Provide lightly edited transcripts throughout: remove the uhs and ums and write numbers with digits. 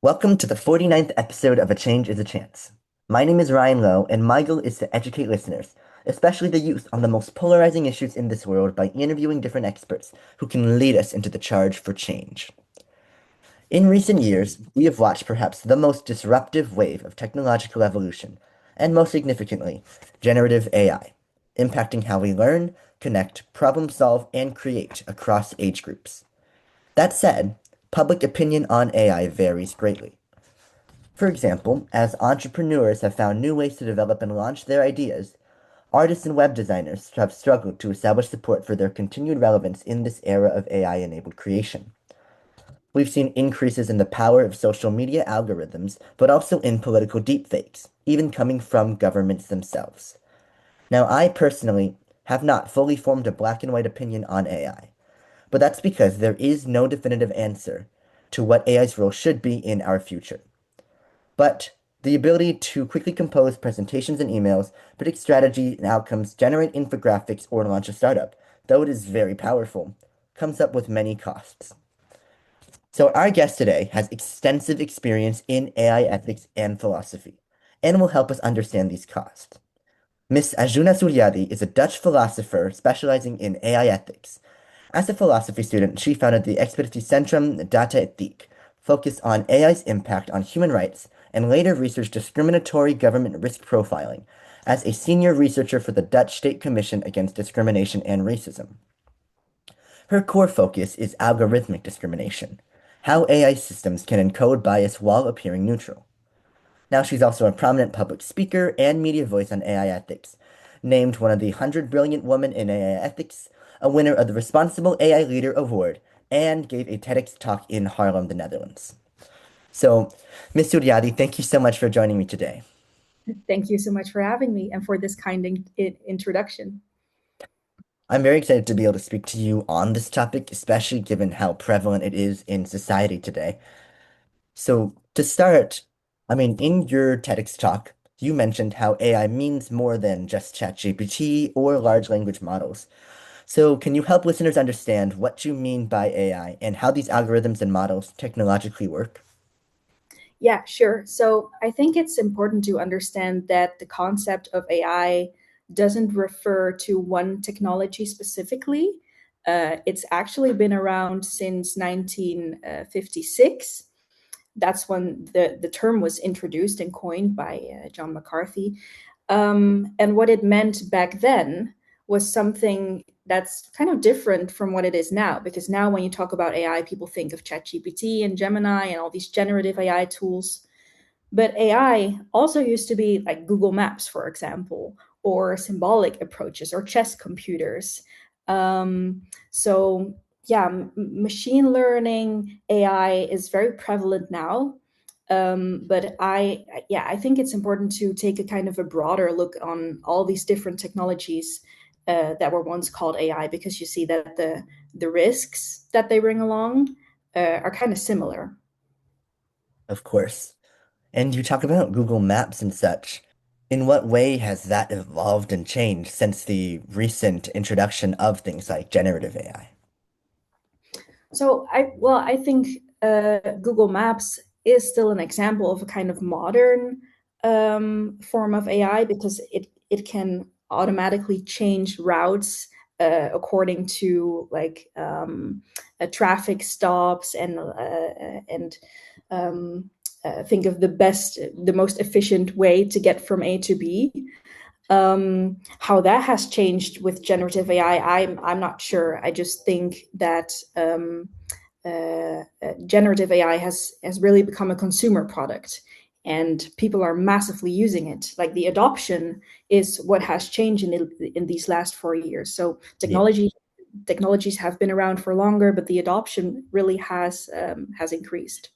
Welcome to the 49th episode of A Change is a Chance. My name is Ryan Lowe, and my goal is to educate listeners, especially the youth, on the most polarizing issues in this world by interviewing different experts who can lead us into the charge for change. In recent years, we have watched perhaps the most disruptive wave of technological evolution, and most significantly, generative AI, impacting how we learn, connect, problem solve, and create across age groups. That said, public opinion on AI varies greatly. For example, as entrepreneurs have found new ways to develop and launch their ideas, artists and web designers have struggled to establish support for their continued relevance in this era of AI-enabled creation. We've seen increases in the power of social media algorithms, but also in political deepfakes, even coming from governments themselves. Now, I personally have not fully formed a black and white opinion on AI, but that's because there is no definitive answer to what AI's role should be in our future. But the ability to quickly compose presentations and emails, predict strategy and outcomes, generate infographics, or launch a startup, though it is very powerful, comes up with many costs. So our guest today has extensive experience in AI ethics and philosophy, and will help us understand these costs. Miss Ajuna Soerjadi is a Dutch philosopher specializing in AI ethics. As a philosophy student, she founded the Expeditiecentrum Datasets, focused on AI's impact on human rights, and later researched discriminatory government risk profiling as a senior researcher for the Dutch State Commission Against Discrimination and Racism. Her core focus is algorithmic discrimination, how AI systems can encode bias while appearing neutral. Now she's also a prominent public speaker and media voice on AI ethics, named one of the 100 Brilliant Women in AI Ethics, a winner of the Responsible AI Leader Award, and gave a TEDx talk in Haarlem, the Netherlands. So, Ms. Suryadi, thank you so much for joining me today. Thank you so much for having me and for this kind introduction. I'm very excited to be able to speak to you on this topic, especially given how prevalent it is in society today. So, to start, in your TEDx talk, you mentioned how AI means more than just ChatGPT or large language models. So, can you help listeners understand what you mean by AI and how these algorithms and models technologically work? Yeah, sure. So I think it's important to understand that the concept of AI doesn't refer to one technology specifically. It's actually been around since 1956. That's when the term was introduced and coined by John McCarthy. And what it meant back then was something that's kind of different from what it is now. Because now, when you talk about AI, people think of ChatGPT and Gemini and all these generative AI tools. But AI also used to be like Google Maps, for example, or symbolic approaches or chess computers. So, yeah, machine learning, AI is very prevalent now. But I think it's important to take a kind of a broader look on all these different technologies that were once called AI, because you see that the risks that they bring along are kind of similar. Of course. And you talk about Google Maps and such. In what way has that evolved and changed since the recent introduction of things like generative AI? So I think Google Maps is still an example of a kind of modern form of AI, because it can automatically change routes according to like traffic stops and think of the most efficient way to get from A to B. How that has changed with generative AI, I'm not sure. I just think that generative AI has really become a consumer product, and people are massively using it. Like, the adoption is what has changed in these last 4 years. So Yeah, technologies have been around for longer, but the adoption really has increased.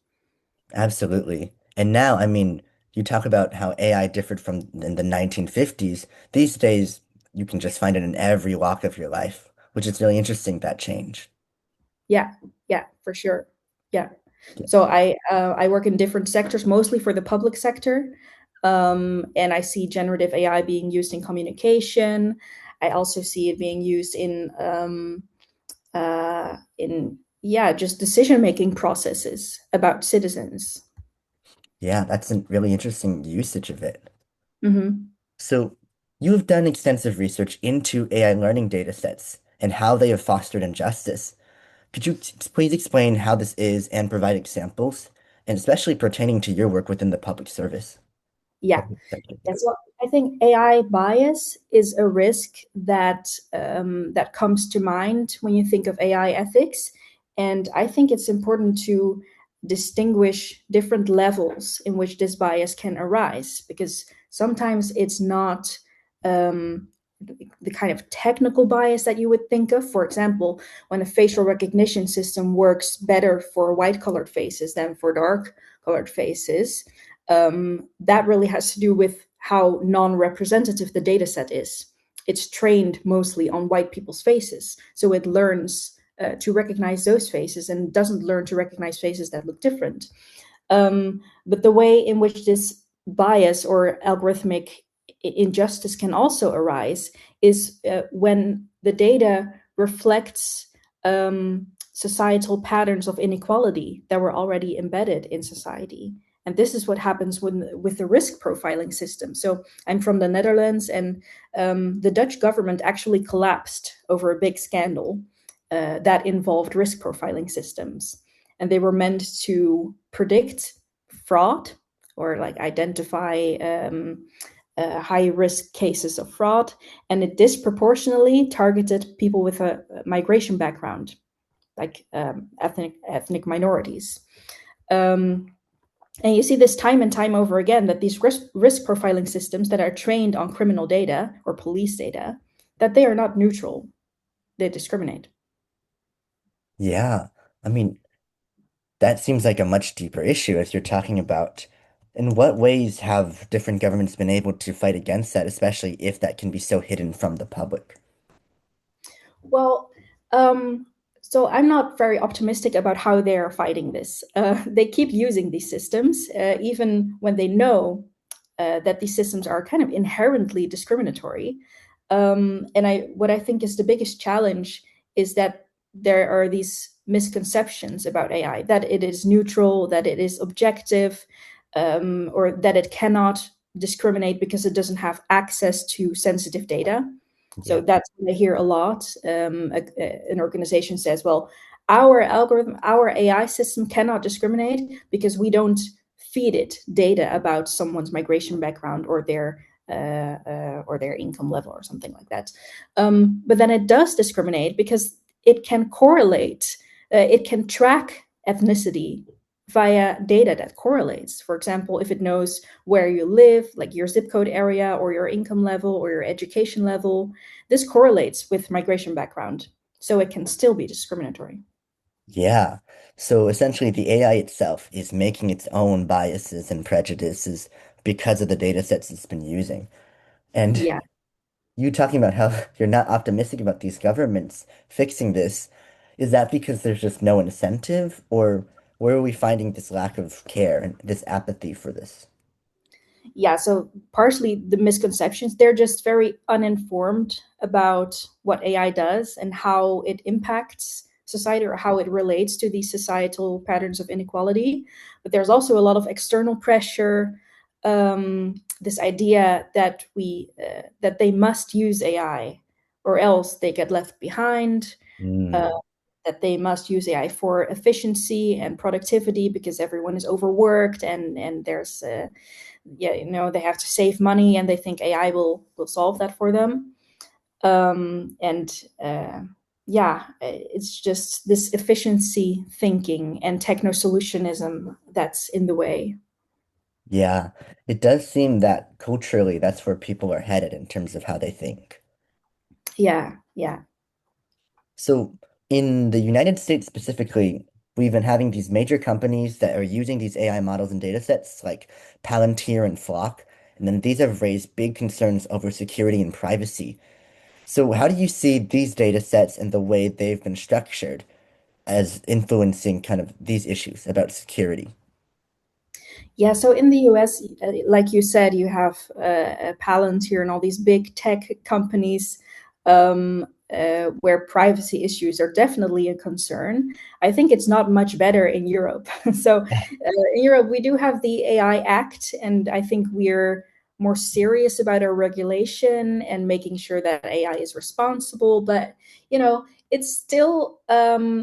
absolutely. And now, you talk about how AI differed from in the 1950s. These days, you can just find it in every walk of your life, which is really interesting, that change. Yeah, yeah, for sure. Yeah. So I work in different sectors, mostly for the public sector, and I see generative AI being used in communication. I also see it being used in yeah, just decision making processes about citizens. Yeah, that's a really interesting usage of it. Hmm. So, you have done extensive research into AI learning data sets and how they have fostered injustice. Could you please explain how this is and provide examples, and especially pertaining to your work within the public service? Yeah. Public sector. Yeah, so I think AI bias is a risk that comes to mind when you think of AI ethics, and I think it's important to distinguish different levels in which this bias can arise, because sometimes it's not um, the kind of technical bias that you would think of. For example, when a facial recognition system works better for white-colored faces than for dark-colored faces, that really has to do with how non-representative the data set is. It's trained mostly on white people's faces, so it learns to recognize those faces and doesn't learn to recognize faces that look different. But the way in which this bias or algorithmic injustice can also arise is when the data reflects societal patterns of inequality that were already embedded in society. And this is what happens with the risk profiling system. So I'm from the Netherlands, and the Dutch government actually collapsed over a big scandal that involved risk profiling systems. And they were meant to predict fraud or like identify high risk cases of fraud, and it disproportionately targeted people with a migration background, like ethnic minorities. Um, and you see this time and time over again, that these risk profiling systems that are trained on criminal data or police data, that they are not neutral. They discriminate. Yeah, I mean, that seems like a much deeper issue as you're talking about. In what ways have different governments been able to fight against that, especially if that can be so hidden from the public? Well, um, so I'm not very optimistic about how they are fighting this. They keep using these systems, even when they know that these systems are kind of inherently discriminatory. What I think is the biggest challenge is that there are these misconceptions about AI, that it is neutral, that it is objective, or that it cannot discriminate because it doesn't have access to sensitive data. So Yeah. that's what I hear a lot. An organization says, well, our algorithm, our AI system cannot discriminate because we don't feed it data about someone's migration background or their income level or something like that. But then it does discriminate because it can correlate, it can track ethnicity via data that correlates. For example, if it knows where you live, like your zip code area or your income level or your education level, this correlates with migration background. So it can still be discriminatory. Yeah. So essentially, the AI itself is making its own biases and prejudices because of the data sets it's been using. And Yeah. you talking about how you're not optimistic about these governments fixing this, is that because there's just no incentive, or where are we finding this lack of care and this apathy for this? Yeah, so partially the misconceptions, they're just very uninformed about what AI does and how it impacts society or how it relates to these societal patterns of inequality. But there's also a lot of external pressure, this idea that that they must use AI or else they get left behind. Uh, Mm, that they must use AI for efficiency and productivity because everyone is overworked, and there's yeah, they have to save money, and they think AI will solve that for them. And yeah, it's just this efficiency thinking and techno solutionism that's in the way. yeah, it does seem that culturally that's where people are headed in terms of how they think. Yeah, yeah. So in the United States specifically, we've been having these major companies that are using these AI models and data sets like Palantir and Flock, and then these have raised big concerns over security and privacy. So how do you see these data sets and the way they've been structured as influencing kind of these issues about security? Yeah, so in the US, like you said, you have Palantir and all these big tech companies. where privacy issues are definitely a concern. I think it's not much better in Europe. So in Europe, we do have the AI Act, and I think we're more serious about our regulation and making sure that AI is responsible. But you know, it's still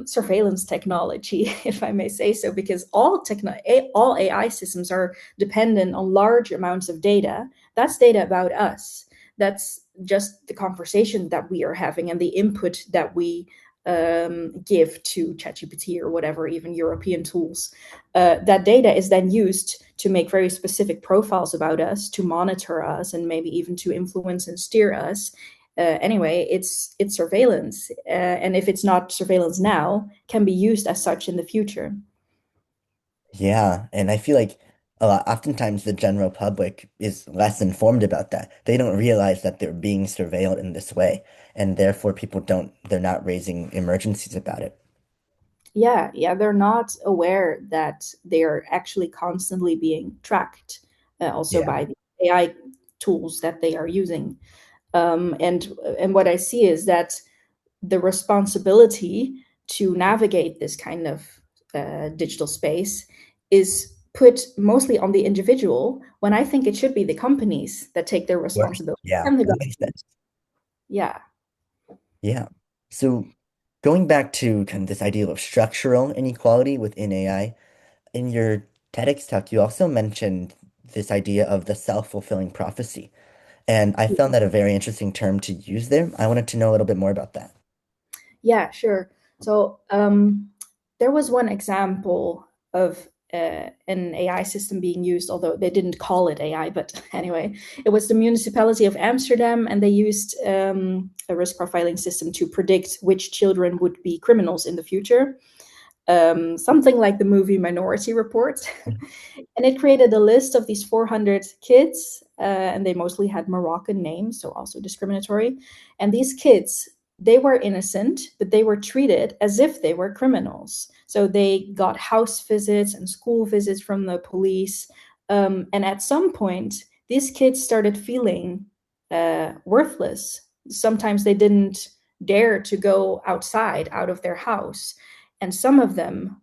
surveillance technology, if I may say so, because all AI systems are dependent on large amounts of data. That's data about us. That's just the conversation that we are having and the input that we give to ChatGPT or whatever, even European tools. That data is then used to make very specific profiles about us, to monitor us, and maybe even to influence and steer us. Anyway, it's surveillance, and if it's not surveillance now, can be used as such in the future. Yeah, and I feel like oftentimes the general public is less informed about that. They don't realize that they're being surveilled in this way, and therefore they're not raising emergencies about it. Yeah, yeah, they're not aware that they are actually constantly being tracked, also Yeah, by the AI tools that they are using. And what I see is that the responsibility to navigate this kind of digital space is put mostly on the individual, when I think it should be the companies that take their sure. responsibility Yeah, and the that makes government. sense. Yeah. Yeah. So going back to kind of this idea of structural inequality within AI, in your TEDx talk, you also mentioned this idea of the self-fulfilling prophecy. And I found that a very interesting term to use there. I wanted to know a little bit more about that. Yeah, sure. So there was one example of an AI system being used, although they didn't call it AI, but anyway, it was the municipality of Amsterdam, and they used a risk profiling system to predict which children would be criminals in the future, something like the movie Minority Report. And it created a list of these 400 kids, and they mostly had Moroccan names, so also discriminatory. And these kids, they were innocent, but they were treated as if they were criminals. So they got house visits and school visits from the police. And at some point, these kids started feeling worthless. Sometimes they didn't dare to go outside out of their house. And some of them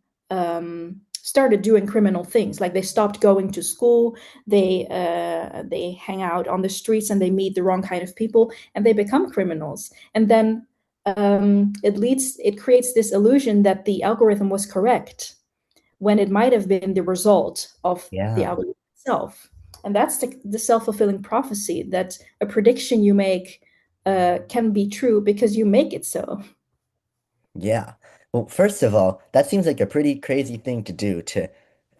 started doing criminal things, like they stopped going to school, they hang out on the streets, and they meet the wrong kind of people, and they become criminals. And then it creates this illusion that the algorithm was correct when it might have been the result of the Yeah. algorithm itself. And that's the self-fulfilling prophecy, that a prediction you make can be true because you make it so. Yeah. Well, first of all, that seems like a pretty crazy thing to do to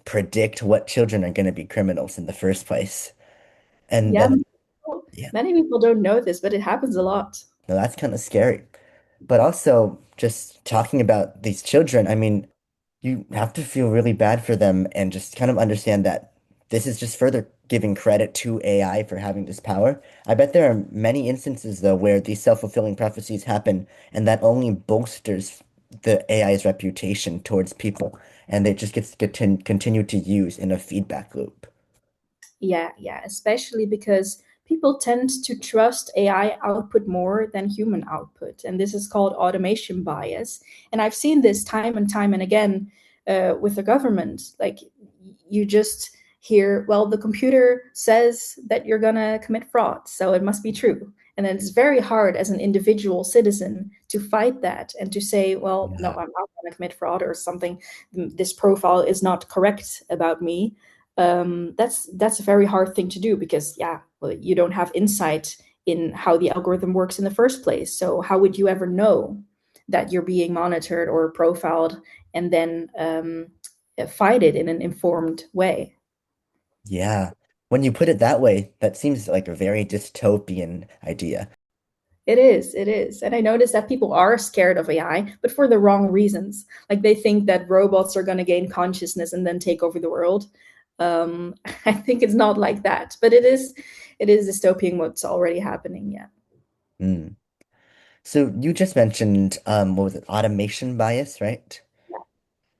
predict what children are going to be criminals in the first place. And Yeah, then, yeah, many people don't know this, but it happens a lot. no, that's kind of scary. But also, just talking about these children, I mean, you have to feel really bad for them and just kind of understand that this is just further giving credit to AI for having this power. I bet there are many instances, though, where these self-fulfilling prophecies happen, and that only bolsters the AI's reputation towards people, and it just gets to continue to use in a feedback loop. Yeah, yeah, especially because people tend to trust AI output more than human output. And this is called automation bias. And I've seen this time and time and again with the government. Like, you just hear, well, the computer says that you're going to commit fraud, so it must be true. And then it's very hard as an individual citizen to fight that and to say, well, no, Yeah. I'm not going to commit fraud or something. This profile is not correct about me. That's a very hard thing to do because, yeah, well, you don't have insight in how the algorithm works in the first place. So how would you ever know that you're being monitored or profiled, and then fight it in an informed way? Yeah. When you put it that way, that seems like a very dystopian idea. It is. And I noticed that people are scared of AI, but for the wrong reasons. Like, they think that robots are going to gain consciousness and then take over the world. I think it's not like that, but it is dystopian what's already happening. Yeah. Mm. So you just mentioned what was it, automation bias, right?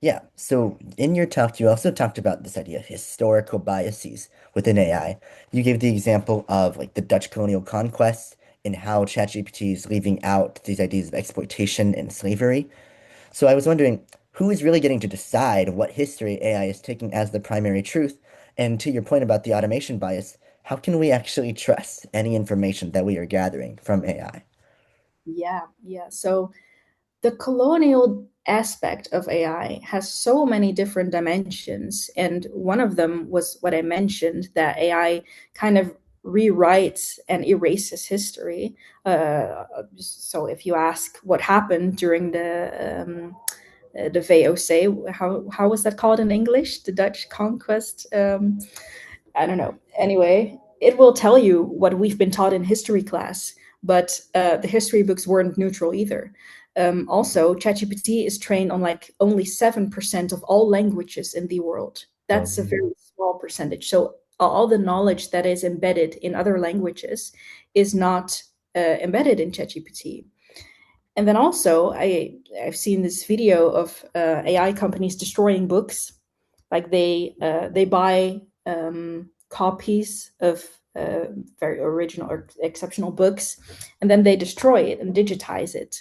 Yeah. So in your talk, you also talked about this idea of historical biases within AI. You gave the example of like the Dutch colonial conquest in how ChatGPT is leaving out these ideas of exploitation and slavery. So I was wondering, who is really getting to decide what history AI is taking as the primary truth? And to your point about the automation bias, how can we actually trust any information that we are gathering from AI? Yeah, yeah. So the colonial aspect of AI has so many different dimensions. And one of them was what I mentioned, that AI kind of rewrites and erases history. So if you ask what happened during the VOC, how was that called in English? The Dutch conquest. I don't know. Anyway, it will tell you what we've been taught in history class, but the history books weren't neutral either. Also, ChatGPT is trained on like only 7% of all languages in the world. Oh, That's a very small percentage. So all the knowledge that is embedded in other languages is not embedded in ChatGPT. And then also, I've seen this video of AI companies destroying books. Like they buy copies of very original or exceptional books, and then they destroy it and digitize it.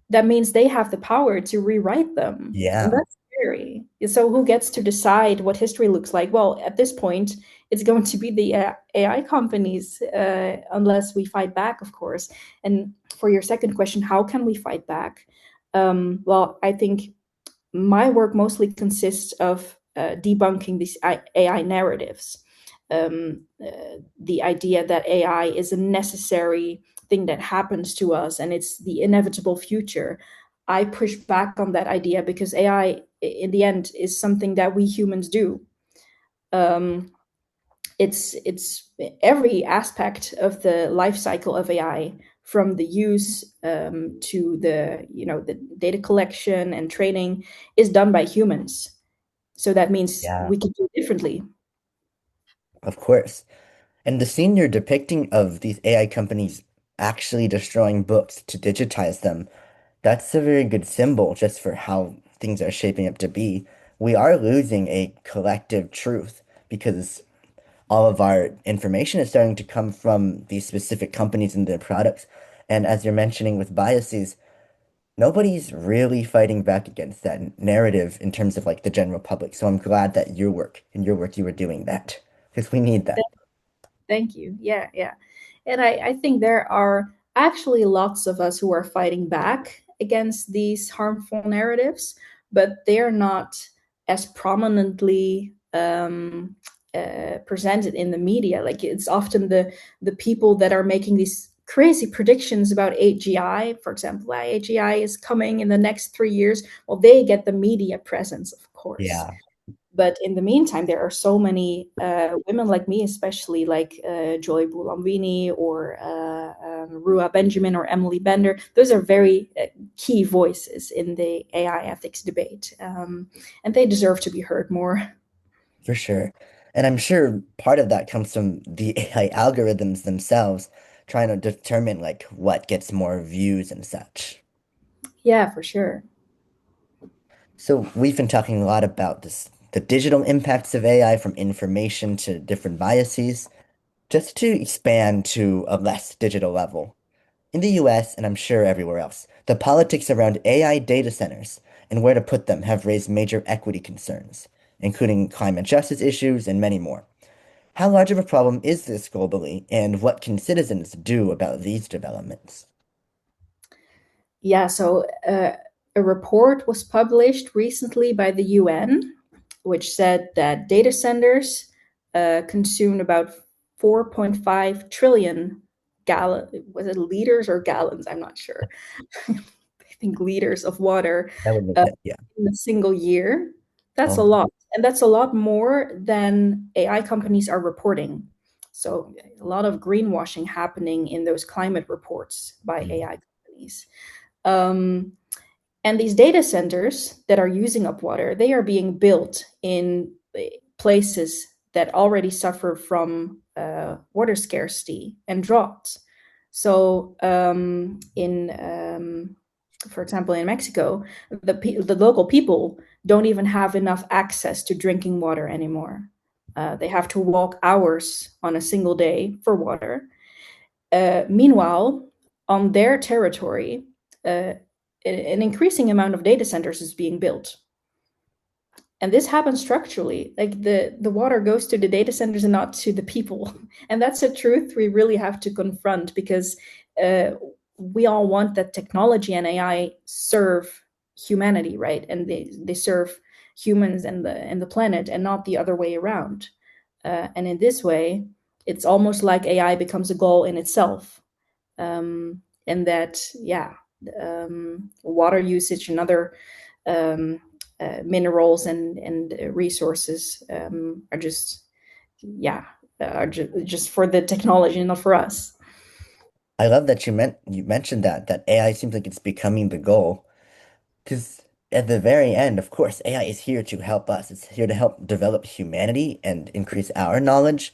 That means they have the power to rewrite them, and yeah, that's scary. So who gets to decide what history looks like? Well, at this point, it's going to be the AI companies, unless we fight back, of course. And for your second question, how can we fight back? Well, I think my work mostly consists of debunking these AI narratives. The idea that AI is a necessary thing that happens to us and it's the inevitable future. I push back on that idea because AI, in the end, is something that we humans do. Um, it's every aspect of the life cycle of AI, from the use to the data collection and training, is done by humans. So that means yeah, we can do it differently. of course. And the scene you're depicting of these AI companies actually destroying books to digitize them, that's a very good symbol just for how things are shaping up to be. We are losing a collective truth because all of our information is starting to come from these specific companies and their products. And as you're mentioning with biases, nobody's really fighting back against that narrative in terms of like the general public. So I'm glad that in your work, you were doing that because we need that. Thank you. Yeah, yeah. And I think there are actually lots of us who are fighting back against these harmful narratives, but they're not as prominently presented in the media. Like it's often the people that are making these crazy predictions about AGI, for example, AGI is coming in the next 3 years. Well, they get the media presence, of course. Yeah, But in the meantime, there are so many women like me, especially like Joy Bulamwini or Rua Benjamin or Emily Bender. Those are very key voices in the AI ethics debate, and they deserve to be heard more. for sure. And I'm sure part of that comes from the AI algorithms themselves trying to determine like what gets more views and such. Yeah, for sure. So we've been talking a lot about this, the digital impacts of AI from information to different biases. Just to expand to a less digital level. In the US, and I'm sure everywhere else, the politics around AI data centers and where to put them have raised major equity concerns, including climate justice issues and many more. How large of a problem is this globally, and what can citizens do about these developments? Yeah, so a report was published recently by the UN, which said that data centers consumed about 4.5 trillion gallon, was it liters or gallons? I'm not sure. I think liters of water That would make uh, sense. Yeah. in a single year. That's a Oh, lot. And that's a lot more than AI companies are reporting. So a lot of greenwashing happening in those climate reports by mm, AI companies. Um, and these data centers that are using up water, they are being built in places that already suffer from water scarcity and drought. So, for example, in Mexico, the local people don't even have enough access to drinking water anymore. They have to walk hours on a single day for water, Meanwhile, on their territory, uh, an increasing amount of data centers is being built. And this happens structurally. Like the water goes to the data centers and not to the people. And that's a truth we really have to confront because uh, we all want that technology and AI serve humanity, right? And they serve humans and the planet and not the other way around. And in this way, it's almost like AI becomes a goal in itself. And that, yeah, water usage and other um, minerals and resources are just, yeah, are just for the technology, not for us. I love that you mentioned that AI seems like it's becoming the goal. Because at the very end, of course, AI is here to help us. It's here to help develop humanity and increase our knowledge.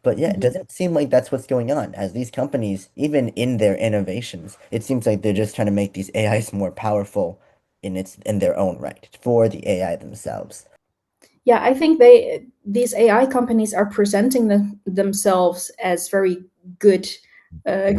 But yeah, it Mhm. doesn't seem like that's what's going on. As these companies, even in their innovations, it seems like they're just trying to make these AIs more powerful in their own right for the AI themselves. Yeah, I think these AI companies are presenting themselves as very good, uh,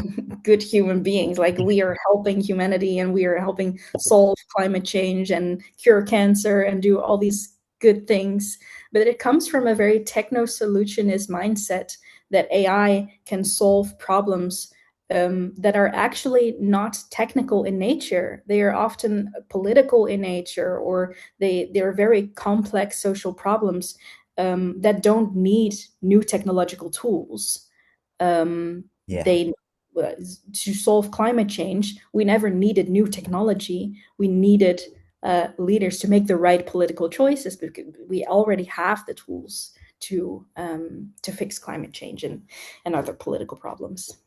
good human beings. Like we are helping humanity and we are helping solve climate change and cure cancer and do all these good things. But it comes from a very techno solutionist mindset that AI can solve problems that are actually not technical in nature. They are often political in nature, or they're very complex social problems that don't need new technological tools. Yeah. They To solve climate change, we never needed new technology. We needed leaders to make the right political choices because we already have the tools to fix climate change and other political problems.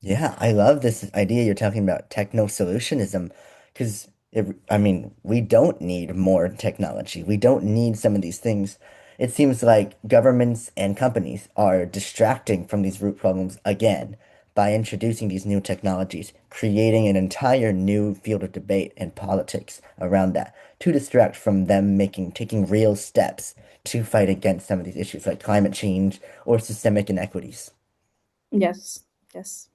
Yeah, I love this idea you're talking about techno solutionism because I mean, we don't need more technology. We don't need some of these things. It seems like governments and companies are distracting from these root problems again by introducing these new technologies, creating an entire new field of debate and politics around that to distract from them taking real steps to fight against some of these issues like climate change or systemic inequities. Yes, yes.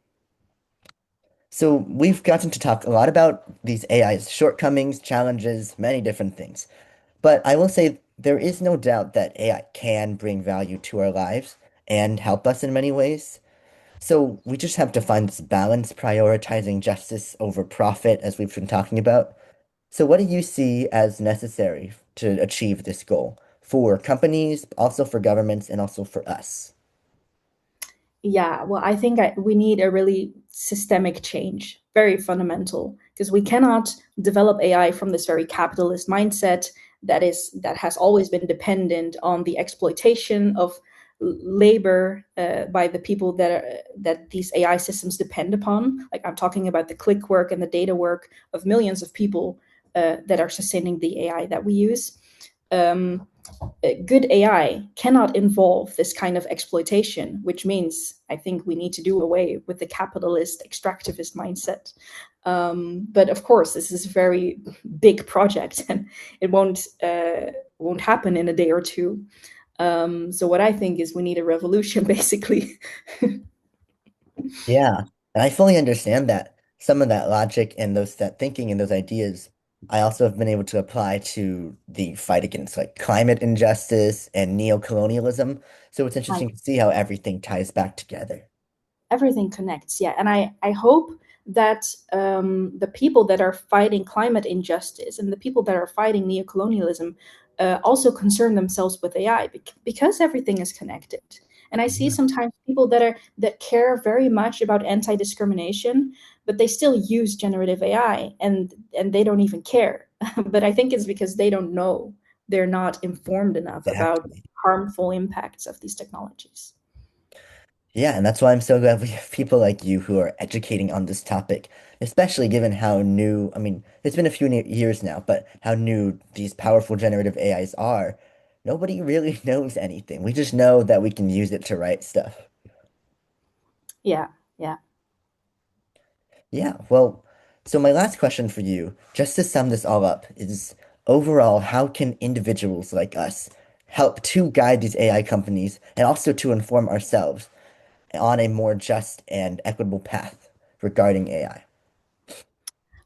So we've gotten to talk a lot about these AI's shortcomings, challenges, many different things. But I will say there is no doubt that AI can bring value to our lives and help us in many ways. So we just have to find this balance, prioritizing justice over profit, as we've been talking about. So what do you see as necessary to achieve this goal for companies, also for governments, and also for us? Yeah, well, I think we need a really systemic change, very fundamental, because we cannot develop AI from this very capitalist mindset that has always been dependent on the exploitation of labor by the people that these AI systems depend upon. Like I'm talking about the click work and the data work of millions of people that are sustaining the AI that we use. Um, Good AI cannot involve this kind of exploitation, which means I think we need to do away with the capitalist extractivist mindset. But of course, this is a very big project, and it won't happen in a day or two. So what I think is we need a revolution, basically. Yeah, and I fully understand that. Some of that logic and that thinking and those ideas, I also have been able to apply to the fight against like climate injustice and neo-colonialism. So it's interesting to see how everything ties back together. Everything connects, yeah. And I hope that the people that are fighting climate injustice and the people that are fighting neocolonialism also concern themselves with AI because everything is connected. And I see Yeah, sometimes people that care very much about anti-discrimination, but they still use generative AI and they don't even care. But I think it's because they don't know, they're not informed enough about exactly. harmful impacts of these technologies. Yeah, and that's why I'm so glad we have people like you who are educating on this topic, especially given how new, I mean, it's been a few years now, but how new these powerful generative AIs are. Nobody really knows anything. We just know that we can use it to write stuff. Yeah, yeah. Yeah, well, so my last question for you, just to sum this all up, is overall, how can individuals like us help to guide these AI companies and also to inform ourselves? on a more just and equitable path regarding AI?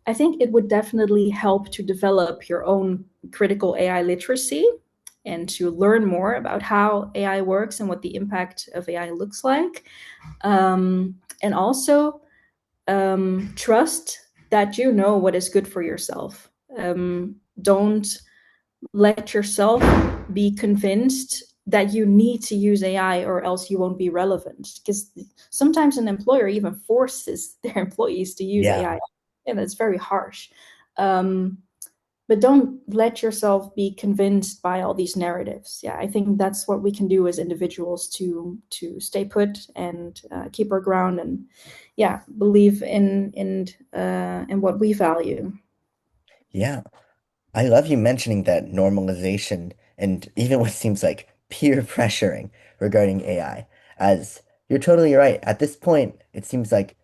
I think it would definitely help to develop your own critical AI literacy and to learn more about how AI works and what the impact of AI looks like. And also trust that you know what is good for yourself. Don't let yourself be convinced that you need to use AI or else you won't be relevant. Because sometimes an employer even forces their employees to use Yeah. AI, and it's very harsh. Um, but don't let yourself be convinced by all these narratives. Yeah, I think that's what we can do as individuals to stay put and keep our ground and yeah, believe in what we value. Yeah. I love you mentioning that normalization and even what seems like peer pressuring regarding AI, as you're totally right. At this point, it seems like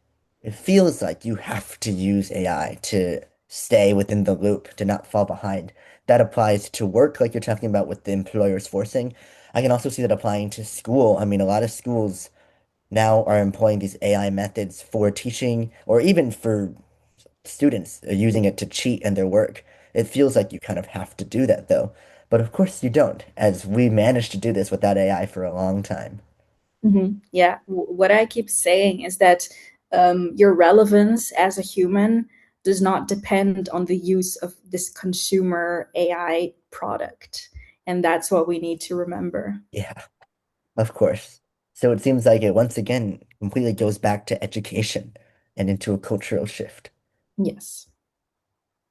it feels like you have to use AI to stay within the loop, to not fall behind. That applies to work, like you're talking about with the employers forcing. I can also see that applying to school. I mean, a lot of schools now are employing these AI methods for teaching or even for students using it to cheat in their work. It feels like you kind of have to do that though. But of course you don't, as we managed to do this without AI for a long time. Yeah, what I keep saying is that your relevance as a human does not depend on the use of this consumer AI product. And that's what we need to remember. Yeah, of course. So it seems like it once again completely goes back to education and into a cultural shift. Yes.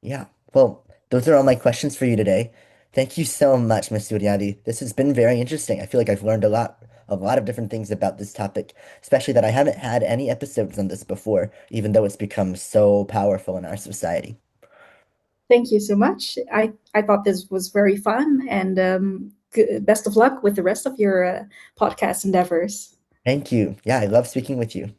Yeah. Well, those are all my questions for you today. Thank you so much, Miss Suryadi. This has been very interesting. I feel like I've learned a lot of different things about this topic, especially that I haven't had any episodes on this before, even though it's become so powerful in our society. Thank you so much. I thought this was very fun and best of luck with the rest of your podcast endeavors. Thank you. Yeah, I love speaking with you.